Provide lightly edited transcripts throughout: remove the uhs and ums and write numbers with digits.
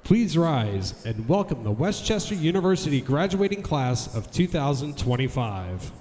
Please rise and welcome the Westchester University graduating class of 2025.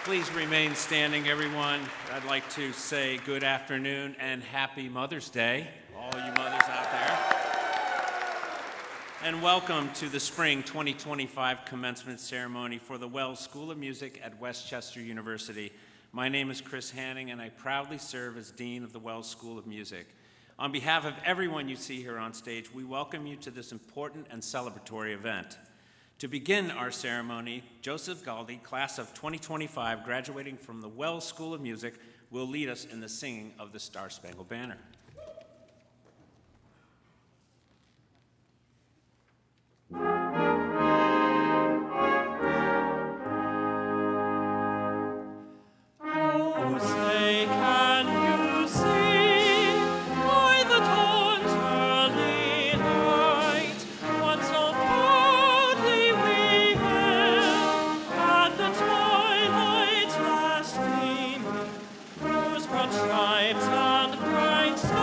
Please remain standing, everyone. I'd like to say good afternoon and happy Mother's Day, all you mothers out there. And welcome to the Spring 2025 Commencement Ceremony for the Wells School of Music at Westchester University. My name is Chris Hanning, and I proudly serve as Dean of the Wells School of Music. On behalf of everyone you see here on stage, we welcome you to this important and celebratory event. To begin our ceremony, Joseph Galdi, class of 2025, graduating from the Wells School of Music, will lead us in the singing of the Star-Spangled Banner. Stripes and bright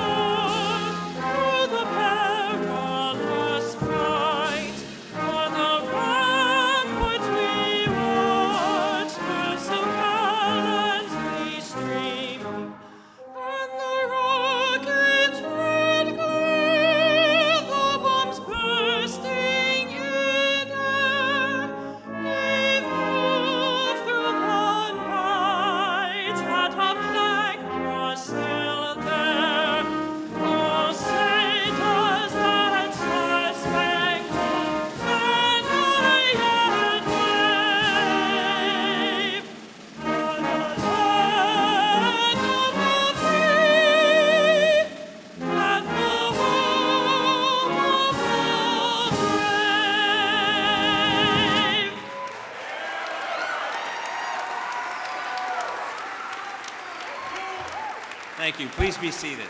Thank you. Please be seated.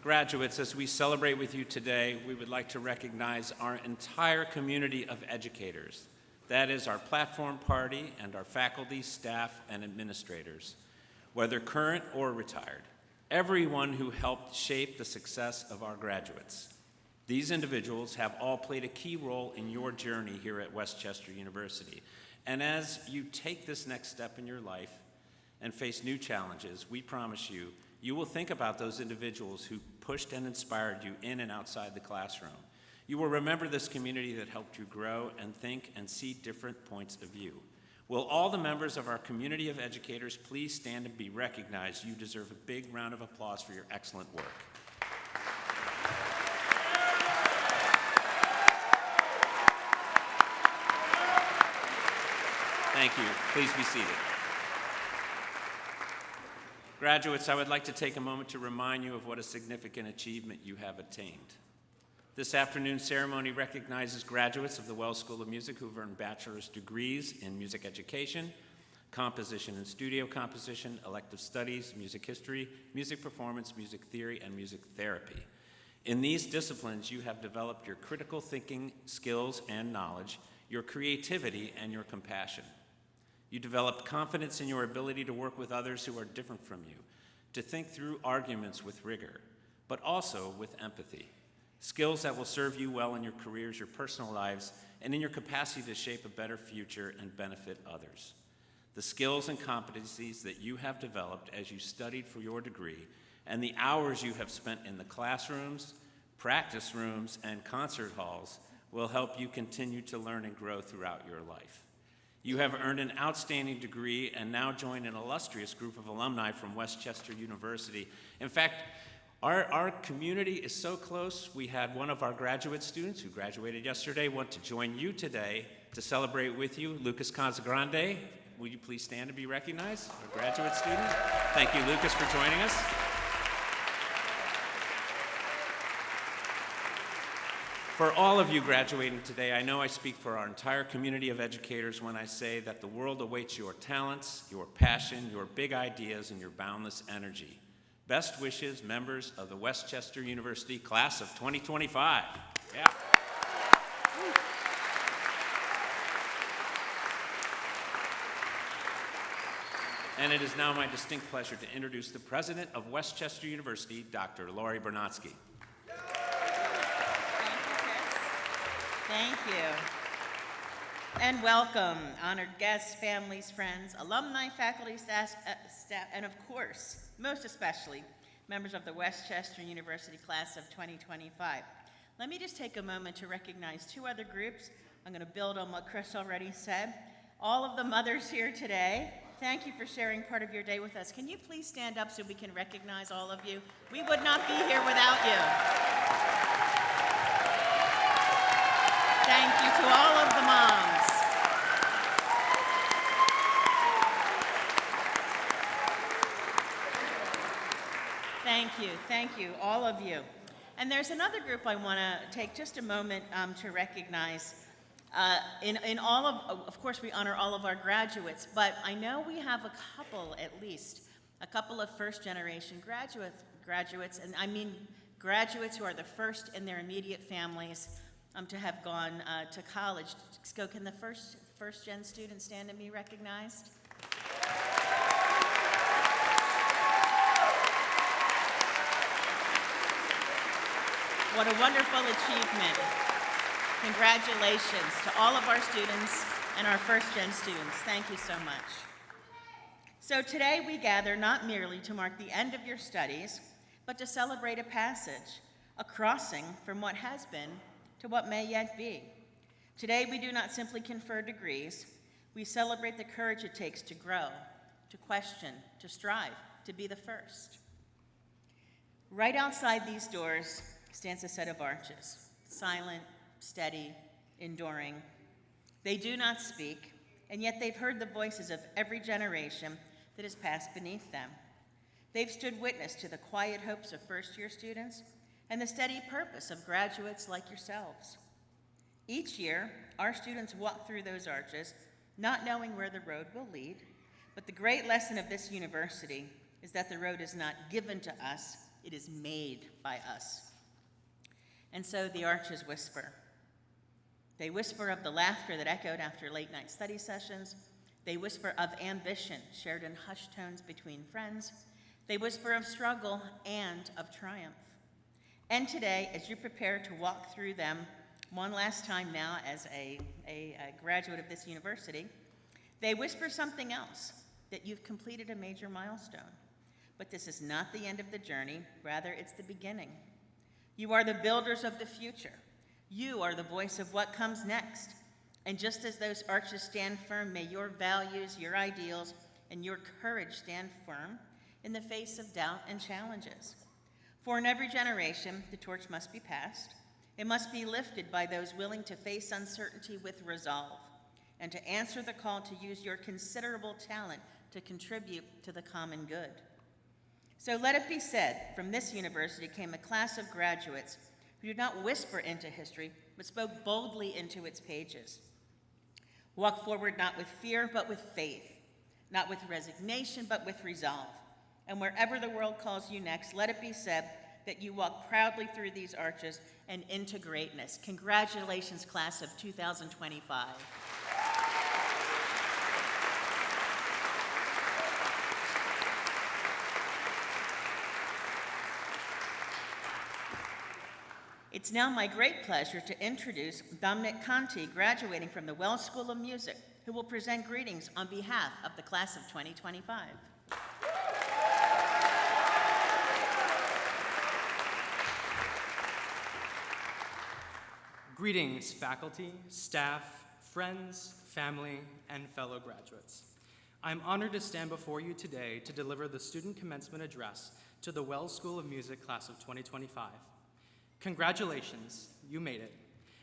Graduates, as we celebrate with you today, we would like to recognize our entire community of educators. That is our platform party and our faculty, staff, and administrators, whether current or retired. Everyone who helped shape the success of our graduates. These individuals have all played a key role in your journey here at Westchester University. And as you take this next step in your life and face new challenges, we promise you, you will think about those individuals who pushed and inspired you in and outside the classroom. You will remember this community that helped you grow and think and see different points of view. Will all the members of our community of educators please stand and be recognized? You deserve a big round of applause for your excellent work. Thank you. Please be seated. Graduates, I would like to take a moment to remind you of what a significant achievement you have attained. This afternoon's ceremony recognizes graduates of the Wells School of Music who've earned bachelor's degrees in music education, composition and studio composition, elective studies, music history, music performance, music theory, and music therapy. In these disciplines, you have developed your critical thinking skills and knowledge, your creativity, and your compassion. You developed confidence in your ability to work with others who are different from you, to think through arguments with rigor, but also with empathy. Skills that will serve you well in your careers, your personal lives, and in your capacity to shape a better future and benefit others. The skills and competencies that you have developed as you studied for your degree, and the hours you have spent in the classrooms, practice rooms, and concert halls will help you continue to learn and grow throughout your life. You have earned an outstanding degree and now join an illustrious group of alumni from Westchester University. In fact, our community is so close, we had one of our graduate students who graduated yesterday want to join you today to celebrate with you, Lucas Casagrande. Will you please stand to be recognized, our graduate student? Thank you, Lucas, for joining us. For all of you graduating today, I know I speak for our entire community of educators when I say that the world awaits your talents, your passion, your big ideas, and your boundless energy. Best wishes, members of the Westchester University Class of 2025. Yeah. And it is now my distinct pleasure to introduce the president of Westchester University, Dr. Lori Bernotsky. Thank you. And welcome, honored guests, families, friends, alumni, faculty, staff, and of course, most especially, members of the Westchester University Class of 2025. Let me just take a moment to recognize two other groups. I'm going to build on what Chris already said. All of the mothers here today, thank you for sharing part of your day with us. Can you please stand up so we can recognize all of you? We would not be here without you. Thank you to all of the moms. Thank you, all of you. And there's another group I want to take just a moment to recognize. In all of course, we honor all of our graduates, but I know we have a couple, at least, a couple of first-generation graduates, and I mean graduates who are the first in their immediate families to have gone to college. So can the first-gen students stand and be recognized? What a wonderful achievement. Congratulations to all of our students and our first-gen students. Thank you so much. So today we gather not merely to mark the end of your studies, but to celebrate a passage, a crossing from what has been to what may yet be. Today, we do not simply confer degrees. We celebrate the courage it takes to grow, to question, to strive, to be the first. Right outside these doors stands a set of arches, silent, steady, enduring. They do not speak, and yet they've heard the voices of every generation that has passed beneath them. They've stood witness to the quiet hopes of first-year students and the steady purpose of graduates like yourselves. Each year, our students walk through those arches, not knowing where the road will lead, But the great lesson of this university is that the road is not given to us, it is made by us. And so the arches whisper. They whisper of the laughter that echoed after late night study sessions. They whisper of ambition shared in hushed tones between friends. They whisper of struggle and of triumph. And today, as you prepare to walk through them one last time now as a graduate of this university, they whisper something else, that you've completed a major milestone. But this is not the end of the journey, rather it's the beginning. You are the builders of the future. You are the voice of what comes next. And just as those arches stand firm, may your values, your ideals, and your courage stand firm in the face of doubt and challenges. For in every generation, the torch must be passed. It must be lifted by those willing to face uncertainty with resolve and to answer the call to use your considerable talent to contribute to the common good. So let it be said, from this university came a class of graduates who did not whisper into history, but spoke boldly into its pages. Walk forward not with fear, but with faith, not with resignation, but with resolve. And wherever the world calls you next, let it be said that you walk proudly through these arches and into greatness. Congratulations, class of 2025. It's now my great pleasure to introduce Dominic Conti, graduating from the Wells School of Music, who will present greetings on behalf of the class of 2025. Greetings, faculty, staff, friends, family, and fellow graduates. I'm honored to stand before you today to deliver the student commencement address to the Wells School of Music class of 2025. Congratulations, you made it.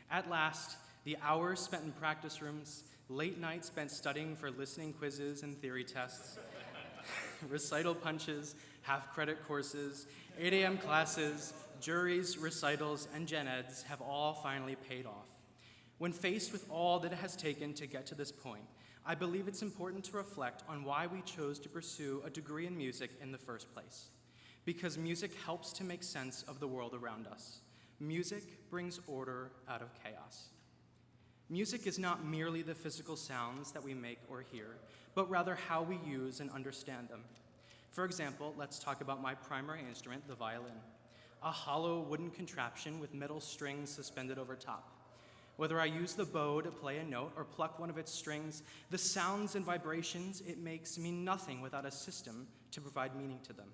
At last, the hours spent in practice rooms, late nights spent studying for listening quizzes and theory tests, recital punches, half-credit courses, 8 a.m. classes, juries, recitals, and gen eds have all finally paid off. When faced with all that it has taken to get to this point, I believe it's important to reflect on why we chose to pursue a degree in music in the first place. Because music helps to make sense of the world around us. Music brings order out of chaos. Music is not merely the physical sounds that we make or hear, but rather how we use and understand them. For example, let's talk about my primary instrument, the violin, a hollow wooden contraption with metal strings suspended over top. Whether I use the bow to play a note or pluck one of its strings, the sounds and vibrations it makes mean nothing without a system to provide meaning to them.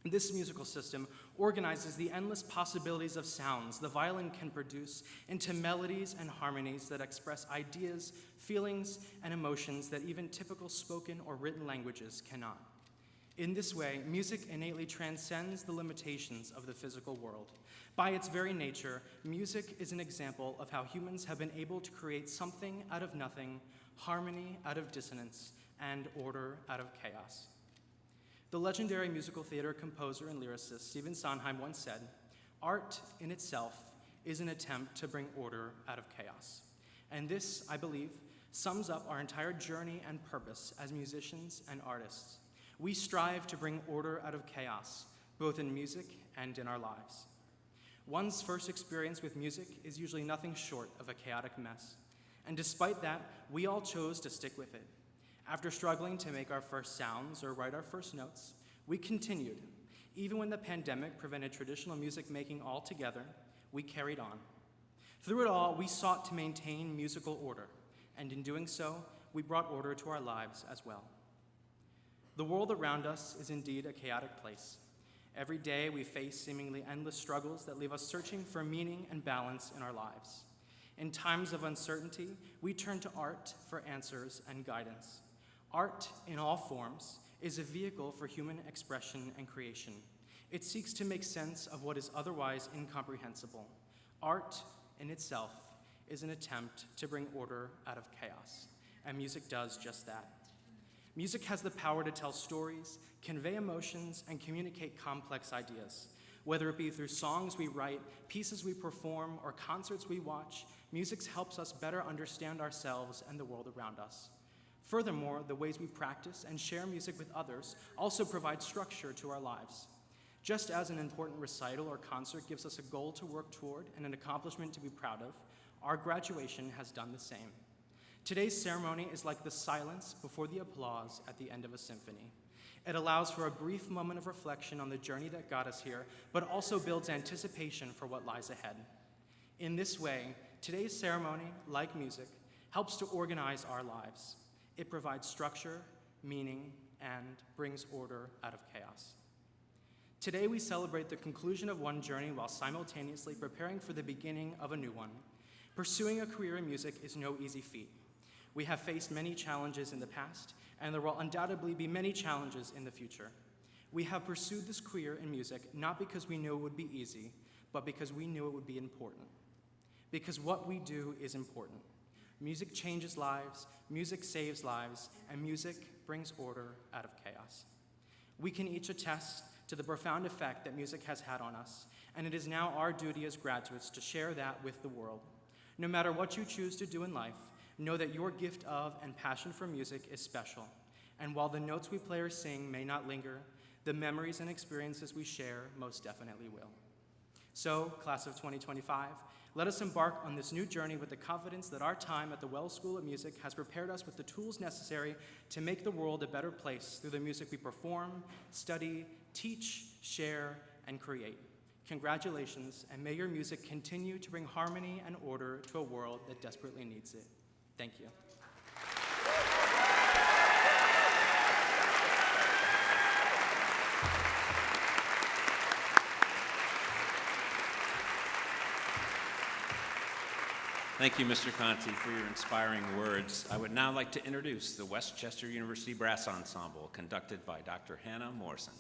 This musical system organizes the endless possibilities of sounds the violin can produce into melodies and harmonies that express ideas, feelings, and emotions that even typical spoken or written languages cannot. In this way, music innately transcends the limitations of the physical world. By its very nature, music is an example of how humans have been able to create something out of nothing, harmony out of dissonance, and order out of chaos. The legendary musical theater composer and lyricist Stephen Sondheim once said, "Art in itself is an attempt to bring order out of chaos." And this, I believe, sums up our entire journey and purpose as musicians and artists. We strive to bring order out of chaos, both in music and in our lives. One's first experience with music is usually nothing short of a chaotic mess. And despite that, we all chose to stick with it. After struggling to make our first sounds or write our first notes, we continued. Even when the pandemic prevented traditional music making altogether, we carried on. Through it all, we sought to maintain musical order, and in doing so, we brought order to our lives as well. The world around us is indeed a chaotic place. Every day we face seemingly endless struggles that leave us searching for meaning and balance in our lives. In times of uncertainty, we turn to art for answers and guidance. Art, in all forms, is a vehicle for human expression and creation. It seeks to make sense of what is otherwise incomprehensible. Art, in itself, is an attempt to bring order out of chaos, and music does just that. Music has the power to tell stories, convey emotions, and communicate complex ideas. Whether it be through songs we write, pieces we perform, or concerts we watch, music helps us better understand ourselves and the world around us. Furthermore, the ways we practice and share music with others also provide structure to our lives. Just as an important recital or concert gives us a goal to work toward and an accomplishment to be proud of, our graduation has done the same. Today's ceremony is like the silence before the applause at the end of a symphony. It allows for a brief moment of reflection on the journey that got us here, but also builds anticipation for what lies ahead. In this way, today's ceremony, like music, helps to organize our lives. It provides structure, meaning, and brings order out of chaos. Today we celebrate the conclusion of one journey while simultaneously preparing for the beginning of a new one. Pursuing a career in music is no easy feat. We have faced many challenges in the past, and there will undoubtedly be many challenges in the future. We have pursued this career in music not because we knew it would be easy, but because we knew it would be important. Because what we do is important. Music changes lives, music saves lives, and music brings order out of chaos. We can each attest to the profound effect that music has had on us, and it is now our duty as graduates to share that with the world. No matter what you choose to do in life, know that your gift of and passion for music is special, and while the notes we play or sing may not linger, the memories and experiences we share most definitely will. So, class of 2025, let us embark on this new journey with the confidence that our time at the Wells School of Music has prepared us with the tools necessary to make the world a better place through the music we perform, study, teach, share, and create. Congratulations, and may your music continue to bring harmony and order to a world that desperately needs it. Thank you. Thank you, Mr. Conti, for your inspiring words. I would now like to introduce the Westchester University Brass Ensemble, conducted by Dr. Hannah Morrison.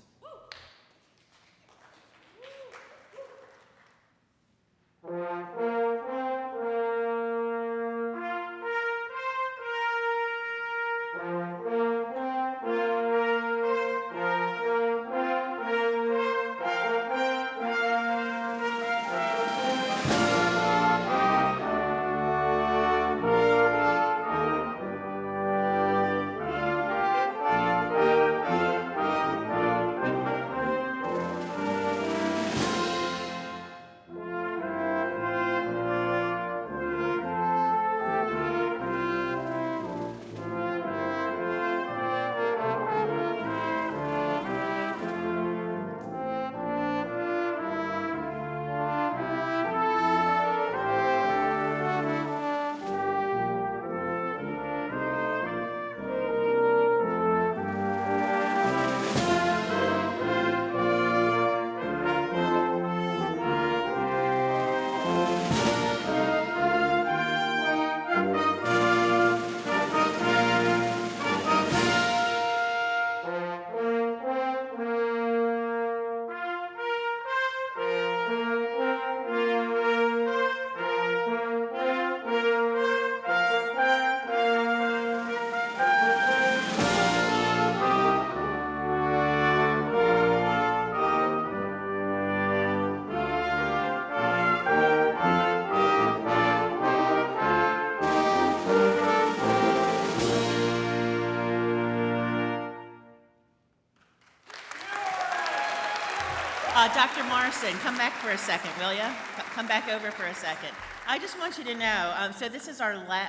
Dr. Morrison, come back for a second, will you? Come back over for a second. I just want you to know, so this is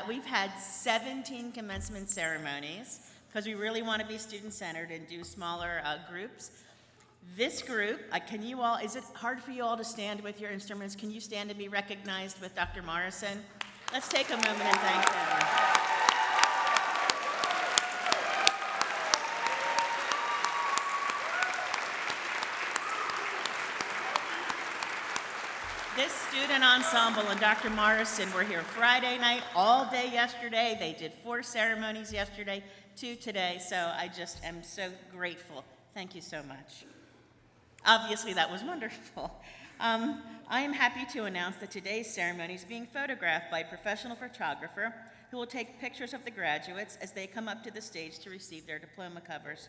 we've had 17 commencement ceremonies because we really want to be student-centered and do smaller groups. This group, can you all, is it hard for you all to stand with your instruments? Can you stand and be recognized with Dr. Morrison? Let's take a moment and thank them. This student ensemble and Dr. Morrison were here Friday night, all day yesterday. They did 4 ceremonies yesterday, 2 today, so I just am so grateful. Thank you so much. Obviously, that was wonderful. I am happy to announce that today's ceremony is being photographed by a professional photographer who will take pictures of the graduates as they come up to the stage to receive their diploma covers.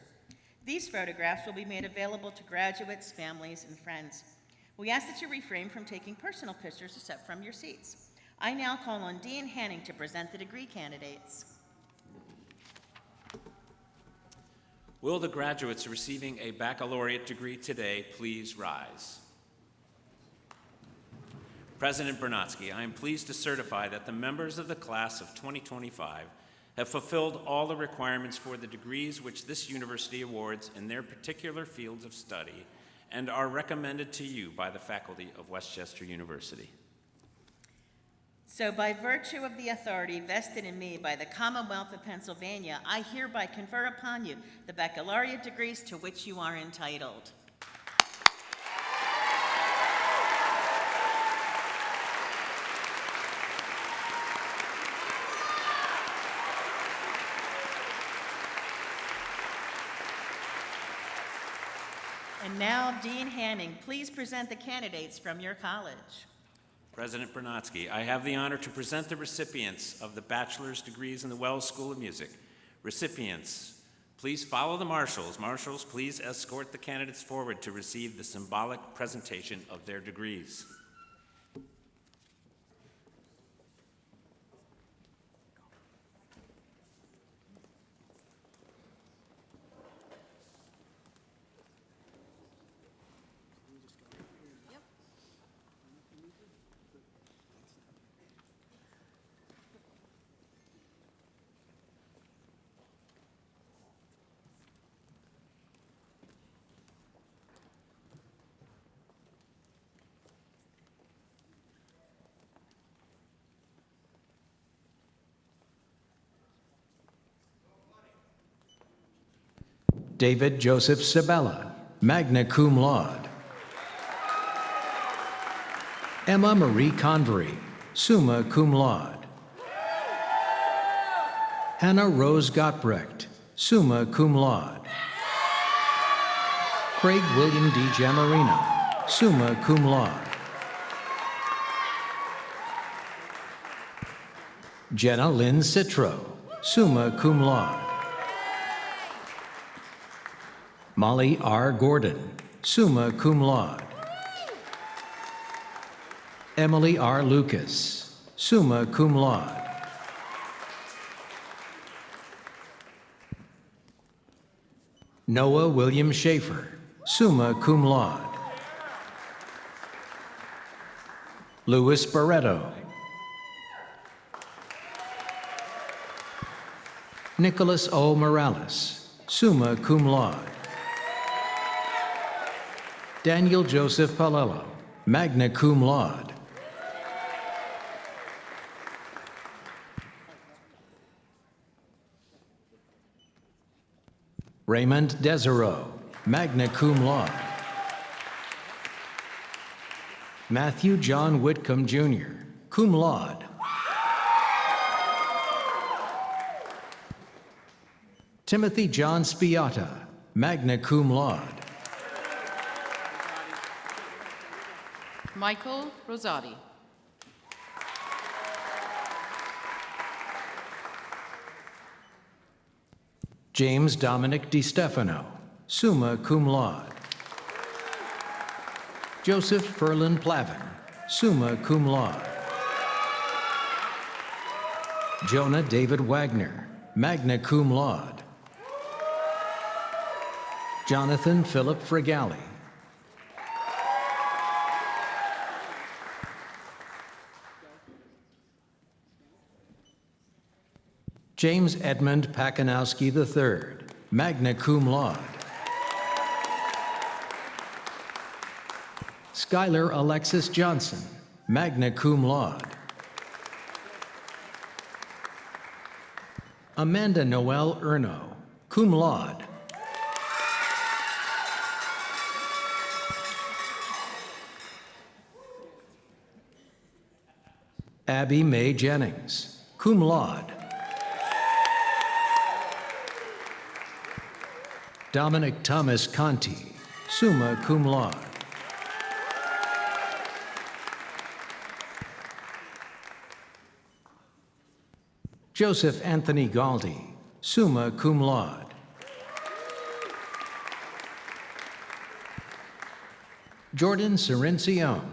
These photographs will be made available to graduates, families, and friends. We ask that you refrain from taking personal pictures except from your seats. I now call on Dean Hanning to present the degree candidates. Will the graduates receiving a baccalaureate degree today please rise? President Bernatsky, I am pleased to certify that the members of the class of 2025 have fulfilled all the requirements for the degrees which this university awards in their particular fields of study and are recommended to you by the faculty of Westchester University. So by virtue of the authority vested in me by the Commonwealth of Pennsylvania, I hereby confer upon you the baccalaureate degrees to which you are entitled. And now, Dean Hanning, please present the candidates from your college. President Bernatsky, I have the honor to present the recipients of the bachelor's degrees in the Wells School of Music. Recipients, please follow the marshals. Marshals, please escort the candidates forward to receive the symbolic presentation of their degrees. David Joseph Sabella, magna cum laude. Emma Marie Convery, summa cum laude. Hannah Rose Gottbrecht, summa cum laude. Craig William D. Jamarino, summa cum laude. Jenna Lynn Citro, summa cum laude. Molly R. Gordon, summa cum laude. Emily R. Lucas, summa cum laude. Noah William Schaefer, summa cum laude. Louis Barreto. Nicholas O. Morales, summa cum laude. Daniel Joseph Palello, magna cum laude. Raymond Desereau, magna cum laude. Matthew John Whitcomb, Jr., cum laude. Timothy John Spiata, magna cum laude. Michael Rosati. James Dominic DiStefano, summa cum laude. Joseph Ferlin Plavin, summa cum laude. Jonah David Wagner, magna cum laude. Jonathan Philip Fregali. James Edmund Pakanowski III, magna cum laude. Skylar Alexis Johnson, magna cum laude. Amanda Noel Erno, cum laude. Abby Mae Jennings, cum laude. Dominic Thomas Conti, summa cum laude. Joseph Anthony Galdi, summa cum laude. Jordan Cerencion.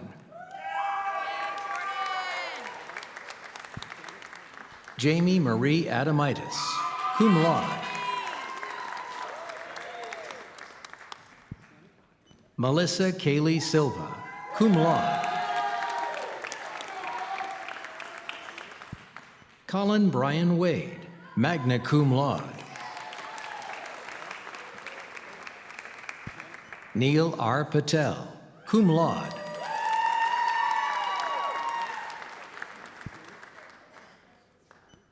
Jamie Marie Adamitis, cum laude. Melissa Kaylee Silva, cum laude. Colin Brian Wade, magna cum laude. Neil R. Patel, cum laude.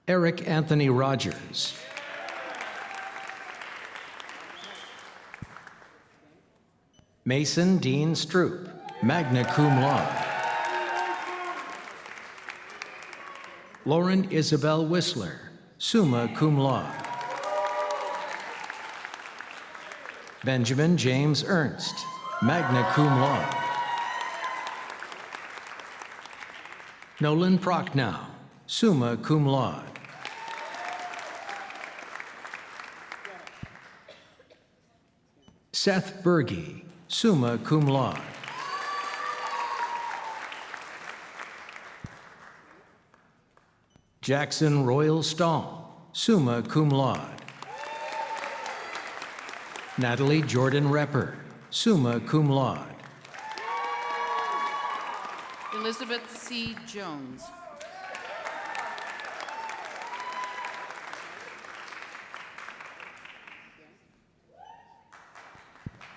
Eric Anthony Rogers. Mason Dean Stroop, magna cum laude. Lauren Isabel Whistler, summa cum laude. Benjamin James Ernst, magna cum laude. Nolan Prochnow, summa cum laude. Seth Berge, summa cum laude. Jackson Royal Stahl, summa cum laude. Natalie Jordan Repper, summa cum laude. Elizabeth C. Jones.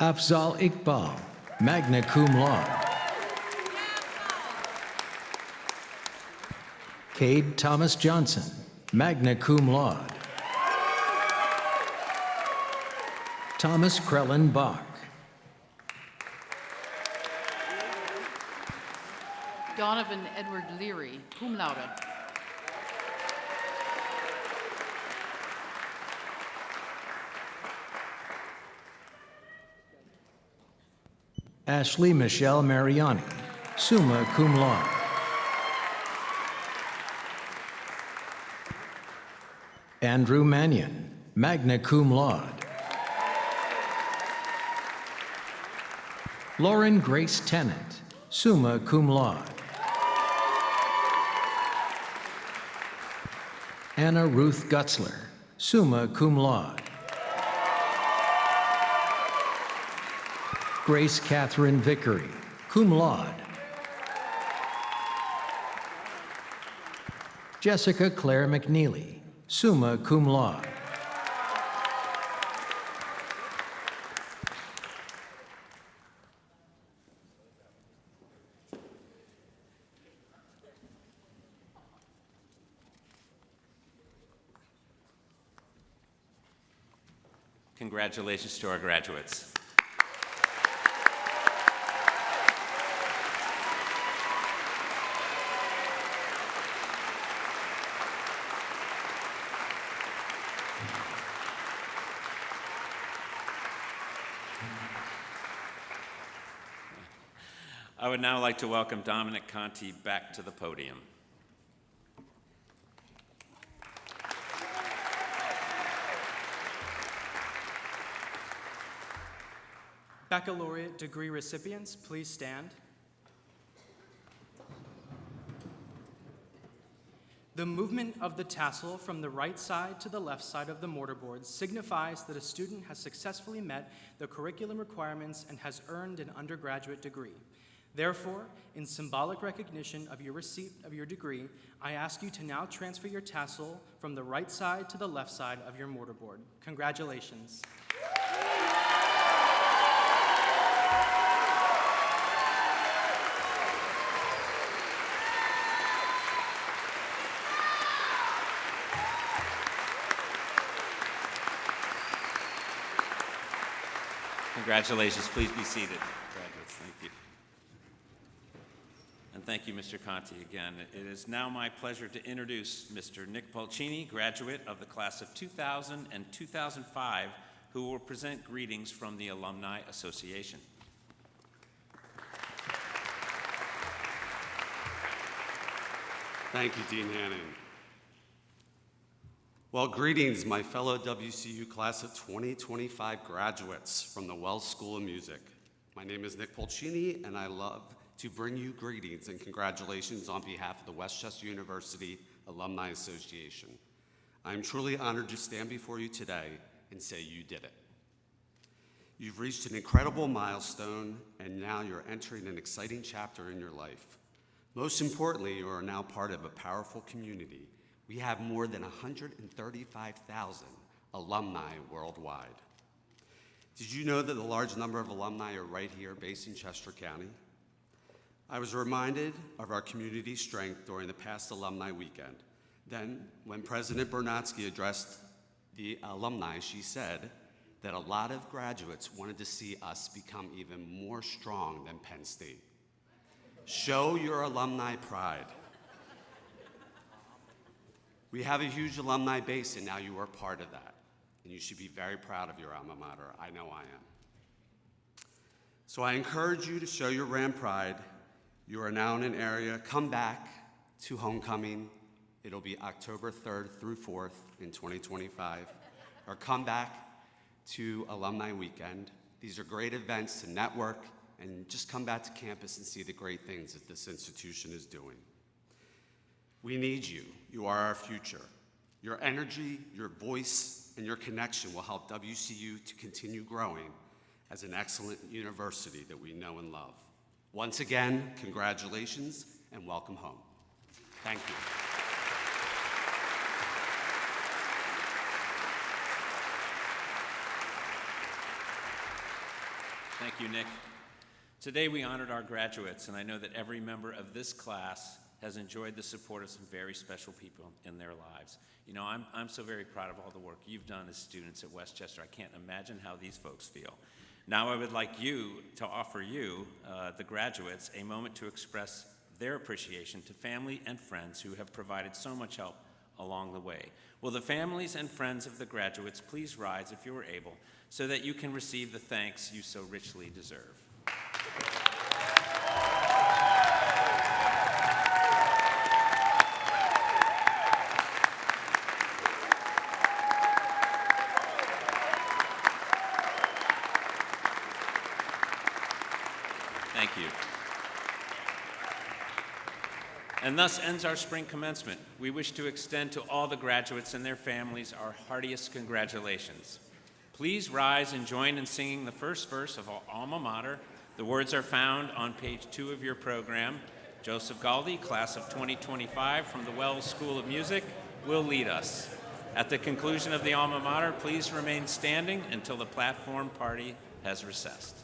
Afzal Iqbal, magna cum laude. Cade Thomas Johnson, magna cum laude. Thomas Krellen Bach. Donovan Edward Leary, cum laude. Ashley Michelle Mariani, summa cum laude. Andrew Mannion, magna cum laude. Lauren Grace Tennant, summa cum laude. Anna Ruth Gutzler, summa cum laude. Grace Catherine Vickery, cum laude. Jessica Claire McNeely, summa cum laude. Congratulations to our graduates. I would now like to welcome Dominic Conti back to the podium. Baccalaureate degree recipients, please stand. The movement of the tassel from the right side to the left side of the mortarboard signifies that a student has successfully met the curriculum requirements and has earned an undergraduate degree. Therefore, in symbolic recognition of your receipt of your degree, I ask you to now transfer your tassel from the right side to the left side of your mortarboard. Congratulations. Congratulations. Please be seated, graduates. Thank you. And thank you, Mr. Conti, again. It is now my pleasure to introduce Mr. Nick Pulcini, graduate of the class of 2000 and 2005, who will present greetings from the Alumni Association. Thank you, Dean Hannon. Well, greetings, my fellow WCU class of 2025 graduates from the Wells School of Music. My name is Nick Pulcini, and I love to bring you greetings and congratulations on behalf of the Westchester University Alumni Association. I am truly honored to stand before you today and say you did it. You've reached an incredible milestone, and now you're entering an exciting chapter in your life. Most importantly, you are now part of a powerful community. We have more than 135,000 alumni worldwide. Did you know that a large number of alumni are right here based in Chester County? I was reminded of our community's strength during the past alumni weekend. Then, when President Bernatsky addressed the alumni, she said that a lot of graduates wanted to see us become even more strong than Penn State. Show your alumni pride. We have a huge alumni base, and now you are part of that. And you should be very proud of your alma mater. I know I am. So I encourage you to show your Ram pride. You are now in an area. Come back to homecoming. It'll be October 3rd through 4th in 2025. Or come back to Alumni Weekend. These are great events to network and just come back to campus and see the great things that this institution is doing. We need you. You are our future. Your energy, your voice, and your connection will help WCU to continue growing as an excellent university that we know and love. Once again, congratulations and welcome home. Thank you. Thank you, Nick. Today we honored our graduates, and I know that every member of this class has enjoyed the support of some very special people in their lives. You know, I'm so very proud of all the work you've done as students at Westchester. I can't imagine how these folks feel. Now I would like to offer you, the graduates, a moment to express their appreciation to family and friends who have provided so much help along the way. Will the families and friends of the graduates please rise if you are able, so that you can receive the thanks you so richly deserve. Thank you. And thus ends our spring commencement. We wish to extend to all the graduates and their families our heartiest congratulations. Please rise and join in singing the first verse of our alma mater. The words are found on page 2 of your program. Joseph Galdi, class of 2025 from the Wells School of Music, will lead us. At the conclusion of the alma mater, please remain standing until the platform party has recessed.